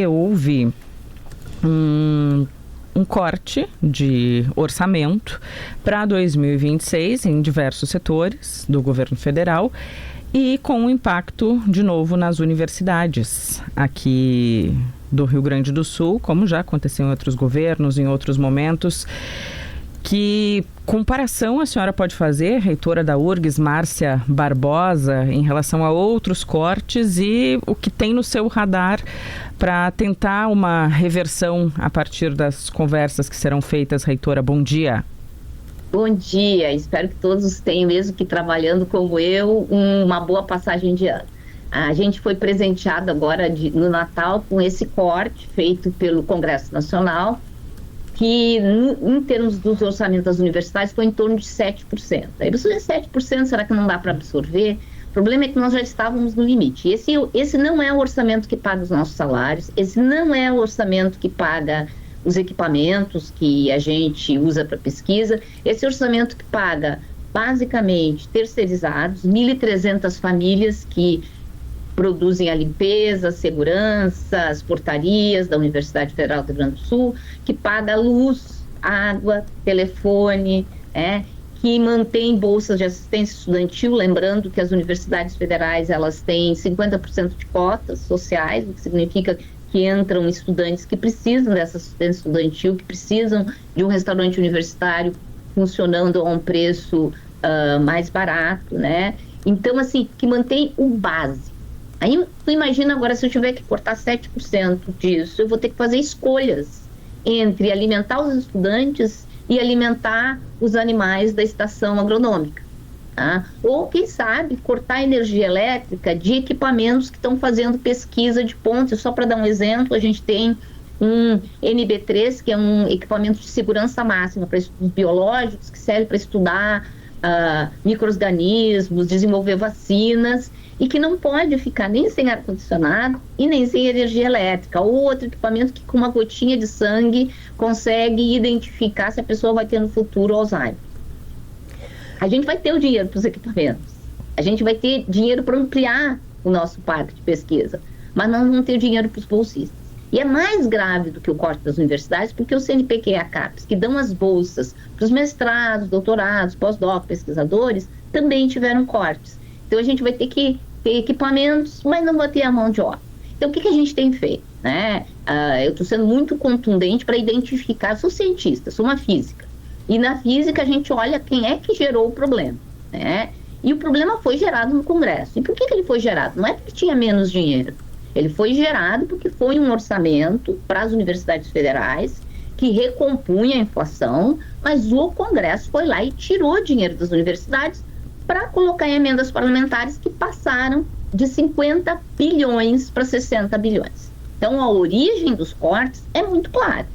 houve um corte de orçamento para 2026 em diversos setores do governo federal e com um impacto, de novo, nas universidades aqui do Rio Grande do Sul, como já aconteceu em outros governos, em outros momentos. Que comparação a senhora pode fazer, reitora da URGS, Márcia Barbosa, em relação a outros cortes e o que tem no seu radar para tentar uma reversão a partir das conversas que serão feitas, reitora? Bom dia. Bom dia, espero que todos tenham, mesmo que trabalhando como eu, uma boa passagem de ano. A gente foi presenteado agora no Natal com esse corte feito pelo Congresso Nacional, que em termos dos orçamentos das universidades foi em torno de 7%. Aí você vê 7%, será que não dá para absorver? O problema é que nós já estávamos no limite. Esse não é o orçamento que paga os nossos salários, esse não é o orçamento que paga os equipamentos que a gente usa para pesquisa, esse orçamento que paga basicamente terceirizados, 1.300 famílias que produzem a limpeza, a segurança, as portarias da Universidade Federal do Rio Grande do Sul, que paga luz, água, telefone, que mantém bolsas de assistência estudantil, lembrando que as universidades federais elas têm 50% de cotas sociais, o que significa que entram estudantes que precisam dessa assistência estudantil, que precisam de um restaurante universitário funcionando a um preço mais barato, né? Então, assim, que mantém o básico. Aí, tu imagina agora, se eu tiver que cortar 7% disso, eu vou ter que fazer escolhas entre alimentar os estudantes e alimentar os animais da estação agronômica. Tá? Ou, quem sabe, cortar a energia elétrica de equipamentos que estão fazendo pesquisa de ponta. Só para dar um exemplo, a gente tem um NB3, que é um equipamento de segurança máxima para estudos biológicos, que serve para estudar micro-organismos, desenvolver vacinas, e que não pode ficar nem sem ar-condicionado e nem sem energia elétrica. Ou outro equipamento que com uma gotinha de sangue consegue identificar se a pessoa vai ter no futuro Alzheimer. A gente vai ter o dinheiro para os equipamentos, a gente vai ter dinheiro para ampliar o nosso parque de pesquisa, mas nós não vamos ter dinheiro para os bolsistas. E é mais grave do que o corte das universidades, porque o CNPq e a CAPES, que dão as bolsas para os mestrados, doutorados, pós-doc, pesquisadores, também tiveram cortes. Então a gente vai ter que ter equipamentos, mas não vai ter a mão de obra. Então o que a gente tem feito? Eu estou sendo muito contundente para identificar, sou cientista, sou uma física. E na física a gente olha quem é que gerou o problema. E o problema foi gerado no Congresso. E por que ele foi gerado? Não é porque tinha menos dinheiro. Ele foi gerado porque foi um orçamento para as universidades federais que recompunha a inflação, mas o Congresso foi lá e tirou dinheiro das universidades para colocar em emendas parlamentares que passaram de 50 bilhões para 60 bilhões. Então, a origem dos cortes é muito clara,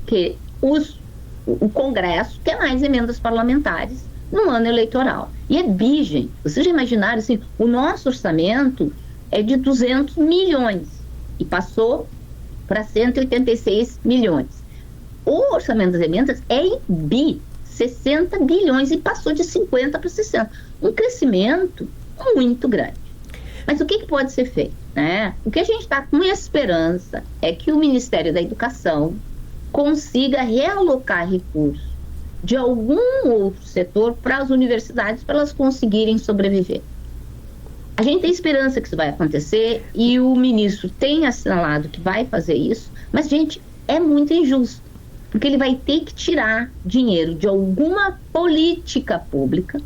que o Congresso quer mais emendas parlamentares no ano eleitoral. E é bigem. Vocês já imaginaram, assim, o nosso orçamento é de 200 milhões e passou para 186 milhões. O orçamento das emendas é em 60 bilhões e passou de 50 para 60. Um crescimento muito grande. Mas o que pode ser feito? O que a gente está com esperança é que o Ministério da Educação consiga realocar recursos de algum outro setor para as universidades, para elas conseguirem sobreviver. A gente tem esperança que isso vai acontecer e o ministro tem assinalado que vai fazer isso, mas, gente, é muito injusto, porque ele vai ter que tirar dinheiro de alguma política pública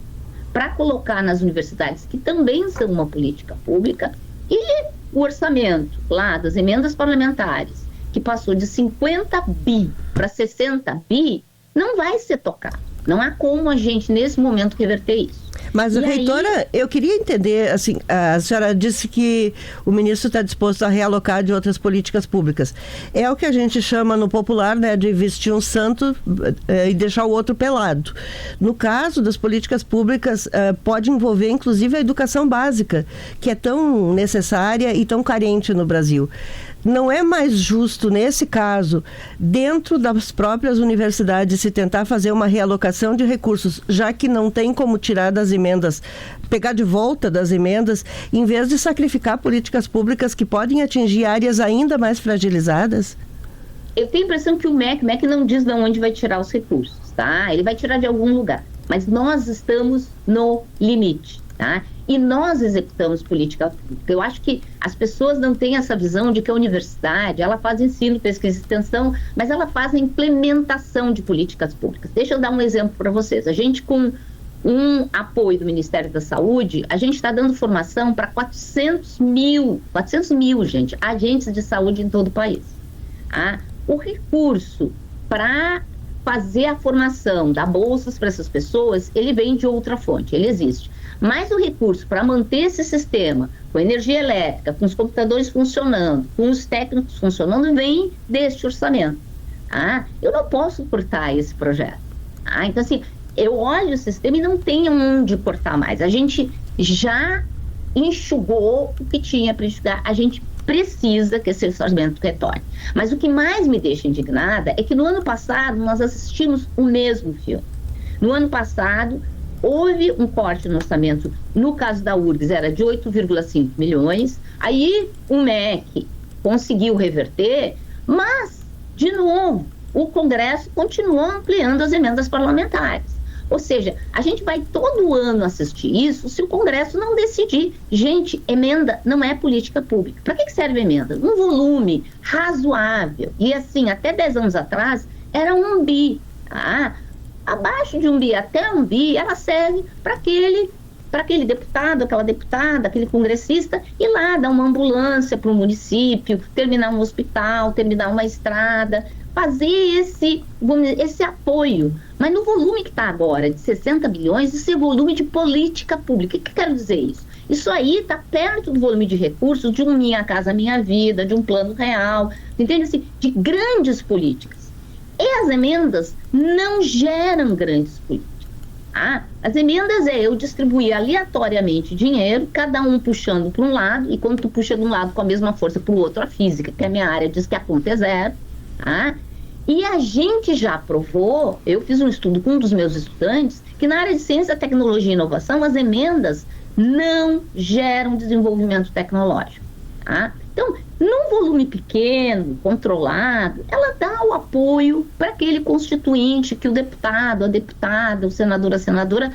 para colocar nas universidades, que também são uma política pública, e o orçamento lá das emendas parlamentares, que passou de 50 bi para 60 bi, não vai ser tocado. Não há como a gente, nesse momento, reverter isso. Mas, reitora, eu queria entender, assim, a senhora disse que o ministro está disposto a realocar de outras políticas públicas. É o que a gente chama no popular, de vestir um santo e deixar o outro pelado. No caso das políticas públicas, pode envolver, inclusive, a educação básica, que é tão necessária e tão carente no Brasil. não é mais justo, nesse caso, dentro das próprias universidades, se tentar fazer uma realocação de recursos, já que não tem como tirar das emendas, pegar de volta das emendas, em vez de sacrificar políticas públicas que podem atingir áreas ainda mais fragilizadas? Eu tenho a impressão que o MEC não diz de onde vai tirar os recursos, tá? Ele vai tirar de algum lugar, mas nós estamos no limite, tá? E nós executamos política pública. Eu acho que as pessoas não têm essa visão de que a universidade, ela faz ensino, pesquisa e extensão, mas ela faz a implementação de políticas públicas. Deixa eu dar um exemplo para vocês. A gente, com um apoio do Ministério da Saúde, a gente está dando formação para 400 mil, gente, agentes de saúde em todo o país. Tá? O recurso para fazer a formação, dar bolsas para essas pessoas, ele vem de outra fonte, ele existe. Mas o recurso para manter esse sistema, com energia elétrica, com os computadores funcionando, com os técnicos funcionando, vem deste orçamento. Tá? Eu não posso cortar esse projeto. Tá? Então, assim, eu olho o sistema e não tenho onde cortar mais. A gente já enxugou o que tinha para enxugar. A gente precisa que esse orçamento retorne. Mas o que mais me deixa indignada é que no ano passado nós assistimos o mesmo filme. No ano passado, houve um corte no orçamento, no caso da URGS era de 8,5 milhões, aí o MEC conseguiu reverter, mas, de novo, o Congresso continuou ampliando as emendas parlamentares. Ou seja, a gente vai todo ano assistir isso se o Congresso não decidir. Gente, emenda não é política pública. Para que serve emenda? Um volume razoável. E assim, até 10 anos atrás, era 1 bi. Tá? Abaixo de 1 bi até 1 bi, ela serve para aquele deputado, aquela deputada, aquele congressista, ir lá dar uma ambulância para o município, terminar um hospital, terminar uma estrada, fazer esse apoio. Mas no volume que está agora, de 60 bilhões, isso é volume de política pública. O que eu quero dizer isso? Isso aí está perto do volume de recursos de um Minha Casa Minha Vida, de um Plano Real, entende? Assim, de grandes políticas. E as emendas não geram grandes políticas. Tá? As emendas eu distribuir aleatoriamente dinheiro, cada um puxando para um lado, e quando tu puxa de um lado com a mesma força para o outro, a física, que é a minha área, diz que a conta é zero. Tá? E a gente já provou, eu fiz um estudo com um dos meus estudantes, que na área de ciência, tecnologia e inovação, as emendas não geram desenvolvimento tecnológico. Tá? Então, num volume pequeno, controlado, ela dá o apoio para aquele constituinte que o deputado, a deputada, o senador, a senadora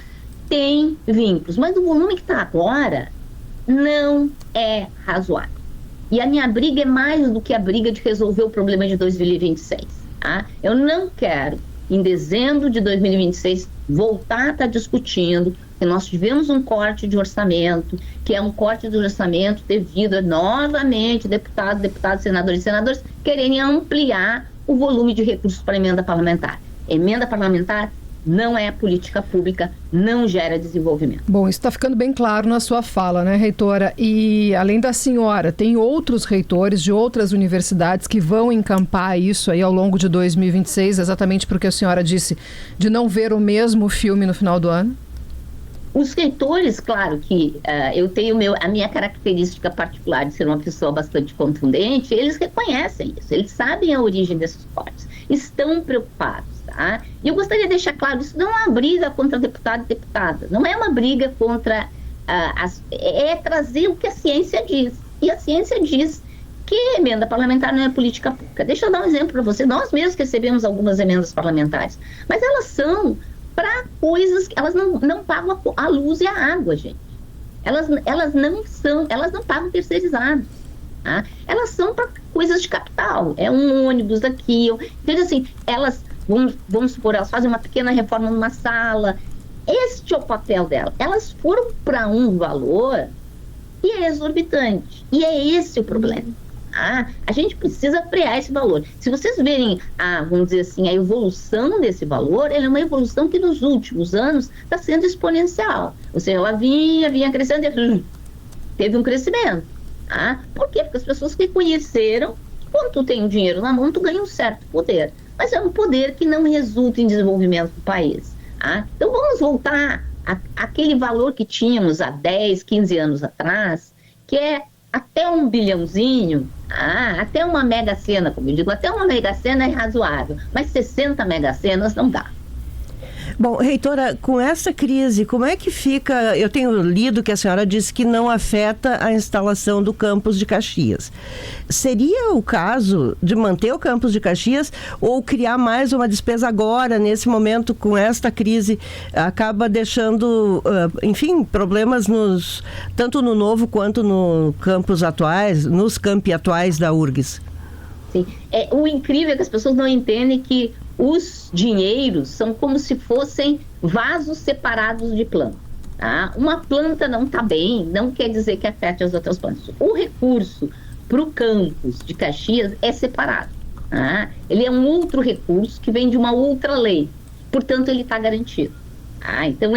tem vínculos. Mas o volume que está agora não é razoável. E a minha briga é mais do que a briga de resolver o problema de 2026. Tá? Eu não quero, em dezembro de 2026, voltar a estar discutindo que nós tivemos um corte de orçamento, que é um corte de orçamento devido a, novamente, deputados, senadores e senadoras quererem ampliar o volume de recursos para emenda parlamentar. Emenda parlamentar não é política pública, não gera desenvolvimento. Bom, isso está ficando bem claro na sua fala, né, reitora? E além da senhora, tem outros reitores de outras universidades que vão encampar isso aí ao longo de 2026, exatamente porque a senhora disse de não ver o mesmo filme no final do ano? Os reitores, claro que eu tenho a minha característica particular de ser uma pessoa bastante contundente, eles reconhecem isso, eles sabem a origem desses cortes, estão preocupados. Tá? E eu gostaria de deixar claro, isso não é uma briga contra deputado e deputada, não é uma briga contra... é trazer o que a ciência diz. E a ciência diz que emenda parlamentar não é política pública. Deixa eu dar um exemplo para você. Nós mesmos recebemos algumas emendas parlamentares, mas elas são para coisas que elas não pagam a luz e a água, gente. Elas não pagam terceirizados. Tá? Elas são para coisas de capital. É um ônibus aqui. Então, assim, elas... Vamos supor, elas fazem uma pequena reforma numa sala. Este é o papel delas. Elas foram para um valor e é exorbitante. E é esse o problema. A gente precisa frear esse valor. Se vocês verem, vamos dizer assim, a evolução desse valor, ela é uma evolução que nos últimos anos está sendo exponencial. Ou seja, ela vinha crescendo e teve um crescimento. Por quê? Porque as pessoas reconheceram que quando tu tem o dinheiro na mão, tu ganha um certo poder. Mas é um poder que não resulta em desenvolvimento do país. Então vamos voltar àquele valor que tínhamos há 10, 15 anos atrás, que é até 1 bilhãozinho, até uma mega sena, como eu digo, até uma mega sena é razoável, mas 60 mega senas não dá. Bom, reitora, com essa crise, como é que fica? Eu tenho lido que a senhora disse que não afeta a instalação do campus de Caxias. Seria o caso de manter o campus de Caxias ou criar mais uma despesa agora, nesse momento, com esta crise, acaba deixando, enfim, problemas tanto no novo quanto no campus atuais, nos campi atuais da URGS? Sim. O incrível é que as pessoas não entendem que os dinheiros são como se fossem vasos separados de planta. Tá? Uma planta não está bem, não quer dizer que afete as outras plantas. O recurso para o campus de Caxias é separado. Tá? Ele é um outro recurso que vem de uma outra lei. Portanto, ele está garantido. Tá? Então,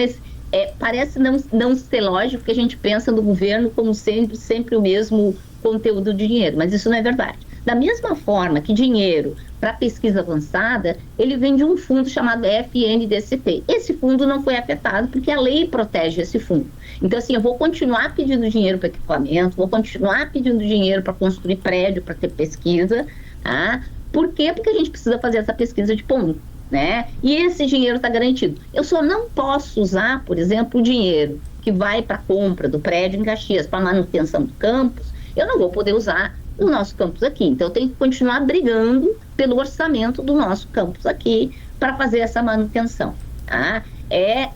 parece não ser lógico que a gente pensa no governo como sempre o mesmo conteúdo de dinheiro, mas isso não é verdade. Da mesma forma que dinheiro para pesquisa avançada, ele vem de um fundo chamado FNDCT. Esse fundo não foi afetado porque a lei protege esse fundo. Então, assim, eu vou continuar pedindo dinheiro para equipamento, vou continuar pedindo dinheiro para construir prédio, para ter pesquisa. Tá? Por quê? Porque a gente precisa fazer essa pesquisa de ponto, né? E esse dinheiro está garantido. Eu só não posso usar, por exemplo, o dinheiro que vai para a compra do prédio em Caxias, para manutenção do campus, eu não vou poder usar o nosso campus aqui. Então, eu tenho que continuar brigando pelo orçamento do nosso campus aqui para fazer essa manutenção. Tá?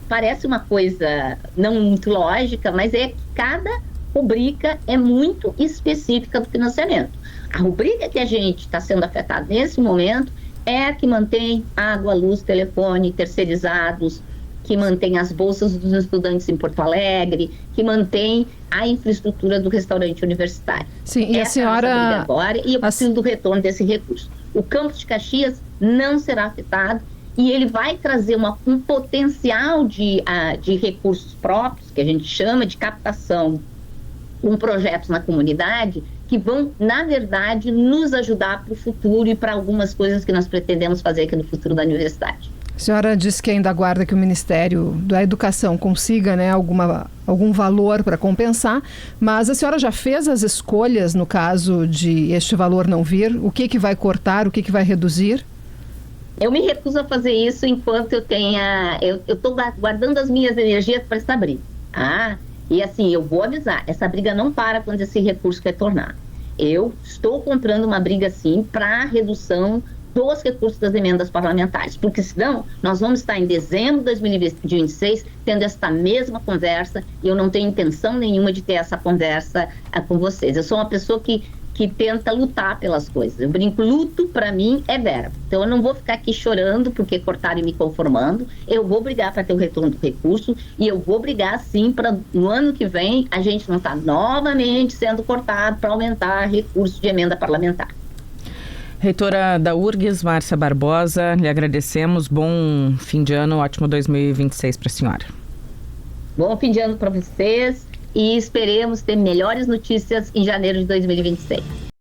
Parece uma coisa não muito lógica, mas cada rubrica é muito específica do financiamento. A rubrica que a gente está sendo afetada nesse momento é a que mantém água, luz, telefone, terceirizados, que mantém as bolsas dos estudantes em Porto Alegre, que mantém a infraestrutura do restaurante universitário. Sim, e a senhora... Agora, e eu preciso do retorno desse recurso. O campus de Caxias não será afetado e ele vai trazer um potencial de recursos próprios, que a gente chama de captação, com projetos na comunidade, que vão, na verdade, nos ajudar para o futuro e para algumas coisas que nós pretendemos fazer aqui no futuro da universidade. A senhora disse que ainda aguarda que o Ministério da Educação consiga, né, algum valor para compensar, mas a senhora já fez as escolhas no caso de este valor não vir? O que vai cortar, o que vai reduzir? Eu me recuso a fazer isso enquanto eu estou guardando as minhas energias para essa briga. E assim, eu vou avisar, essa briga não para quando esse recurso retornar. Eu estou comprando uma briga, sim, para a redução dos recursos das emendas parlamentares, porque senão nós vamos estar em dezembro de 2026 tendo esta mesma conversa e eu não tenho intenção nenhuma de ter essa conversa com vocês. Eu sou uma pessoa que tenta lutar pelas coisas. Eu brinco, luto para mim é verbo. Então eu não vou ficar aqui chorando porque cortaram e me conformando. Eu vou brigar para ter o retorno do recurso e eu vou brigar sim para no ano que vem a gente não estar novamente sendo cortado para aumentar recurso de emenda parlamentar. Reitora da URGS, Márcia Barbosa, lhe agradecemos. Bom fim de ano, ótimo 2026 para a senhora. Bom fim de ano para vocês e esperemos ter melhores notícias em janeiro de 2026.